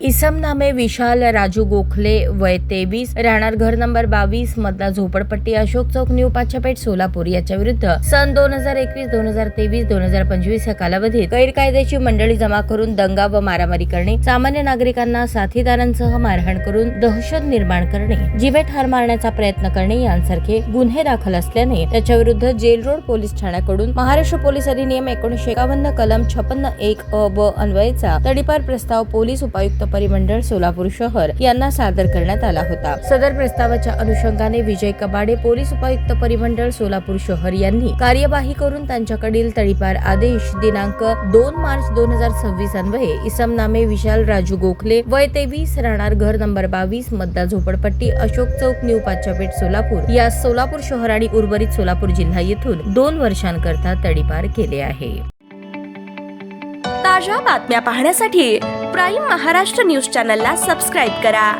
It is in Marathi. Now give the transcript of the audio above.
इसम नामे विशाल राजू गोखले वय 23 राहणार घर नंबर 22 मधला झोपडपट्टी अशोक चौक न्यू पाचपेठ सोलापूर याच्या विरुद्ध सन 2021, 2023, 2025 या कालावधीत गैरकायद्याची मंडळी जमा करून दंगा व मारामारी करणे, सामान्य नागरिकांना साथीदारांसह मारहाण करून दहशत निर्माण करणे, जीवे ठार मारण्याचा प्रयत्न करणे यांसारखे गुन्हे दाखल असल्याने त्याच्या विरुद्ध जेल रोड पोलीस ठाण्याकडून महाराष्ट्र पोलीस अधिनियम 1951 कलम 56(1) अ ब अन्वयेचा तडीपार प्रस्ताव पोलीस उपायुक्त परिमंडळ सोलापूर शहर यांना सादर करण्यात आला होता। सदर प्रस्तावाच्या अनुषंगाने विजय कबाडे पोलीस उपायुक्त परिमंडळ सोलापूर शहर यांनी कार्यवाही करून त्यांच्याकडील तडीपार आदेश दिनांक 2 मार्च 2026 अन्वये इसम नामे विशाल राजू गोखले वय 23 राहणार घर नंबर 22 मधला झोपडपट्टी अशोक चौक न्यू पाचपेठ सोलापूर या सोलापूर शहर आणि उर्वरित सोलापूर जिल्हा येथून 2 वर्षांकरता तडीपार केले आहे। ताज्या बातम्या पाहण्यासाठी प्राईम महाराष्ट्र न्यूज चॅनलला सबस्क्राईब करा।